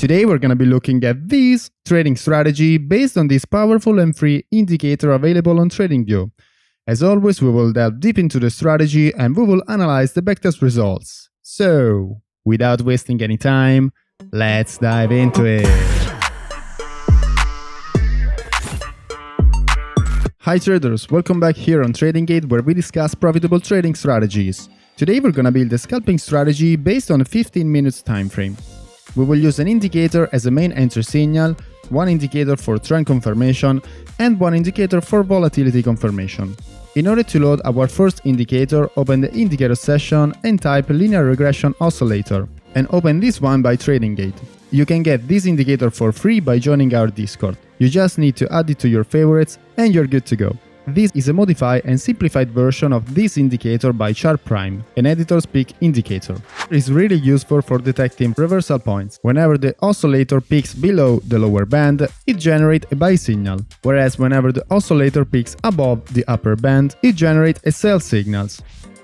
Today we're gonna be looking at this trading strategy based on this powerful and free indicator available on TradingView. As always, we will delve deep into the strategy and we will analyze the backtest results. So, without wasting any time, let's dive into it. Hi traders, welcome back here on TradingGate where we discuss profitable trading strategies. Today we're gonna build a scalping strategy based on a 15 minutes time frame. We will use an indicator as a main entry signal, one indicator for trend confirmation, and one indicator for volatility confirmation. In order to load our first indicator, open the indicator session and type linear regression oscillator, and open this one by TradingGate. You can get this indicator for free by joining our Discord. You just need to add it to your favorites and you're good to go. This is a modified and simplified version of this indicator by Chart Prime, an editor's pick indicator. It is really useful for detecting reversal points. Whenever the oscillator peaks below the lower band, it generates a buy signal, whereas whenever the oscillator peaks above the upper band, it generates a sell signal.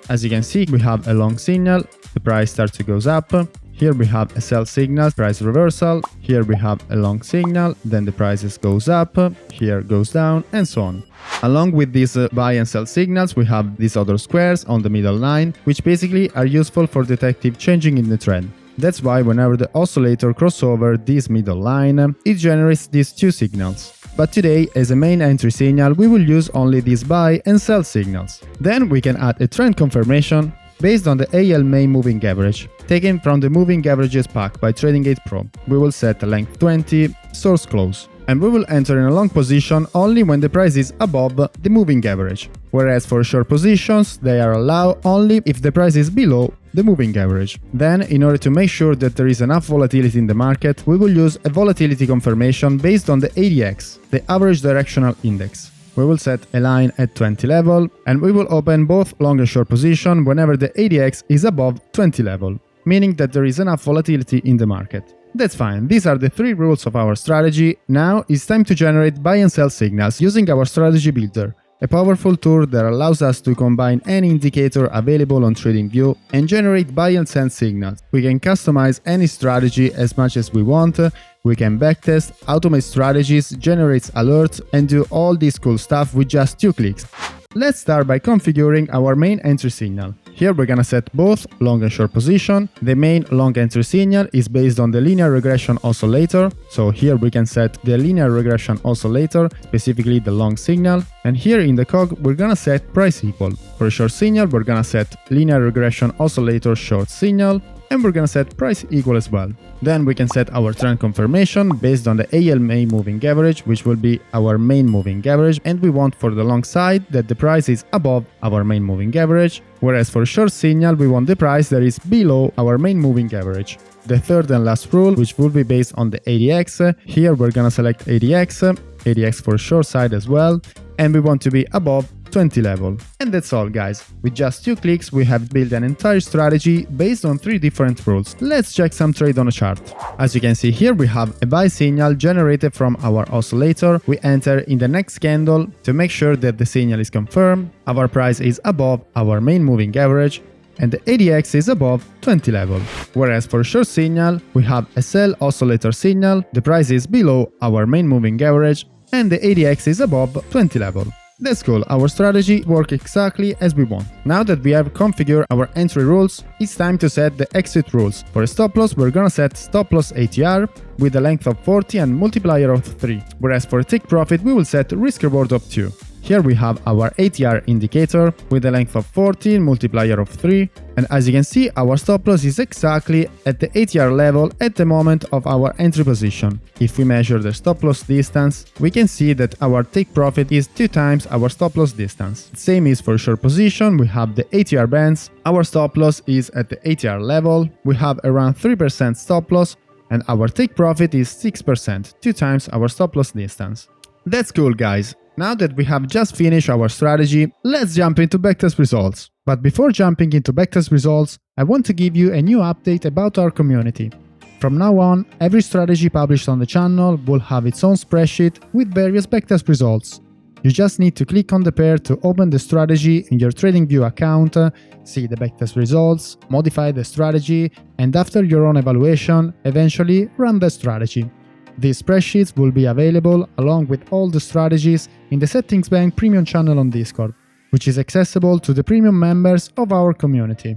As you can see, we have a long signal, the price starts to go up. Here we have a sell signal, price reversal. Here we have a long signal, then the prices goes up, here goes down, and so on. Along with these buy and sell signals, we have these other squares on the middle line, which basically are useful for detecting changing in the trend. That's why whenever the oscillator crosses over this middle line, it generates these two signals. But today, as a main entry signal, we will use only these buy and sell signals. Then we can add a trend confirmation based on the ALMA moving average, taken from the moving averages pack by TradingGate Pro. We will set a length 20, source close, and we will enter in a long position only when the price is above the moving average, whereas for short positions they are allowed only if the price is below the moving average. Then, in order to make sure that there is enough volatility in the market, we will use a volatility confirmation based on the ADX, the average directional index. We will set a line at 20 level, and we will open both long and short position whenever the ADX is above 20 level, meaning that there is enough volatility in the market. That's fine, these are the three rules of our strategy. Now it's time to generate buy and sell signals using our strategy builder, a powerful tool that allows us to combine any indicator available on TradingView and generate buy and sell signals. We can customize any strategy as much as we want. We can backtest, automate strategies, generate alerts, and do all this cool stuff with just 2 clicks. Let's start by configuring our main entry signal. Here we're gonna set both long and short position. The main long entry signal is based on the linear regression oscillator, so here we can set the linear regression oscillator, specifically the long signal. And here in the cog we're gonna set price equal. For a short signal we're gonna set linear regression oscillator short signal, and we're gonna set price equal as well. Then we can set our trend confirmation based on the ALMA moving average, which will be our main moving average, and we want for the long side that the price is above our main moving average, whereas for short signal we want the price that is below our main moving average. The third and last rule, which will be based on the ADX, here we're gonna select ADX for short side as well, and we want to be above 20 level. And that's all guys, with just 2 clicks we have built an entire strategy based on 3 different rules. Let's check some trade on a chart. As you can see here we have a buy signal generated from our oscillator. We enter in the next candle to make sure that the signal is confirmed, our price is above our main moving average, and the ADX is above 20 level. Whereas for short signal we have a sell oscillator signal, the price is below our main moving average, and the ADX is above 20 level. That's cool, our strategy works exactly as we want. Now that we have configured our entry rules, it's time to set the exit rules. For a stop loss, we're gonna set stop loss ATR with a length of 40 and multiplier of 3, whereas for a take profit we will set risk reward of 2. Here we have our ATR indicator with a length of 40, multiplier of 3, and as you can see our stop loss is exactly at the ATR level at the moment of our entry position. If we measure the stop loss distance, we can see that our take profit is 2 times our stop loss distance. Same is for short position, we have the ATR bands, our stop loss is at the ATR level, we have around 3% stop loss, and our take profit is 6%, 2 times our stop loss distance. That's cool guys. Now that we have just finished our strategy, let's jump into backtest results. But before jumping into backtest results, I want to give you a new update about our community. From now on, every strategy published on the channel will have its own spreadsheet with various backtest results. You just need to click on the pair to open the strategy in your TradingView account, see the backtest results, modify the strategy, and after your own evaluation, eventually run the strategy. These spreadsheets will be available along with all the strategies in the Settings Bank Premium channel on Discord, which is accessible to the premium members of our community.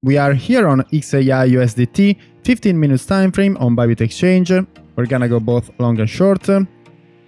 We are here on XAI USDT, 15 minutes time frame on Bybit exchange. We're gonna go both long and short.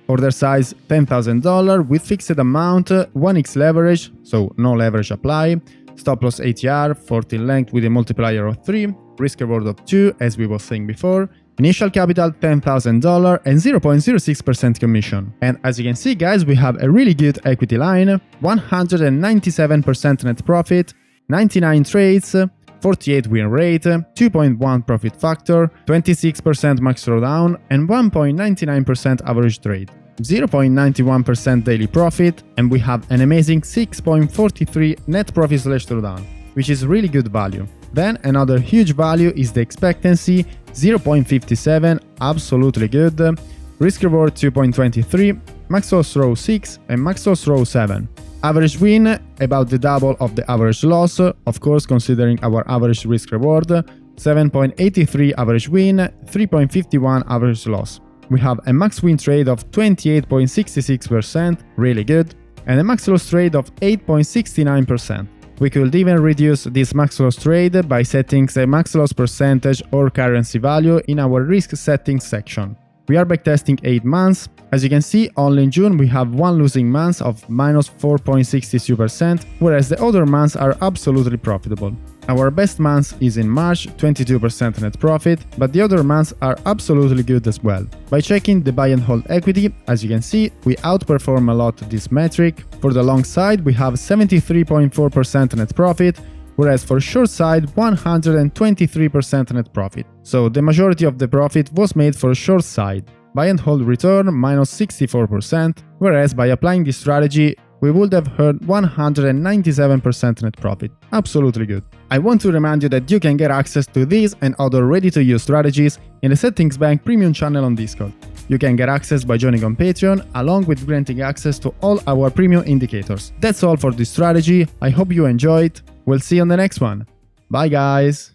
Order size $10,000 with fixed amount, 1x leverage, so no leverage apply. Stop loss ATR, 14 length with a multiplier of 3, risk reward of 2 as we were saying before. Initial capital $10,000 and 0.06% commission. And as you can see guys, we have a really good equity line, 197% net profit, 99 trades, 48 win rate, 2.1 profit factor, 26% max drawdown, and 1.99% average trade, 0.91% daily profit, and we have an amazing 6.43 net profit / drawdown, which is really good value. Then another huge value is the expectancy, 0.57, absolutely good, risk reward 2.23, max loss row 6 and max loss row 7. Average win, about the double of the average loss, of course considering our average risk reward, 7.83 average win, 3.51 average loss. We have a max win trade of 28.66%, really good, and a max loss trade of 8.69%. We could even reduce this max loss trade by setting the max loss percentage or currency value in our risk settings section. We are backtesting 8 months. As you can see, only in June we have one losing month of minus 4.62%, whereas the other months are absolutely profitable. Our best month is in March, 22% net profit, but the other months are absolutely good as well. By checking the buy and hold equity, as you can see, we outperform a lot this metric. For the long side, we have 73.4% net profit, whereas for short side 123% net profit. So the majority of the profit was made for short side. Buy and hold return minus 64%, whereas by applying this strategy we would have earned 197% net profit. Absolutely good. I want to remind you that you can get access to these and other ready-to-use strategies in the Settings Bank Premium channel on Discord. You can get access by joining on Patreon, along with granting access to all our premium indicators. That's all for this strategy. I hope you enjoyed. We'll see you on the next one. Bye guys!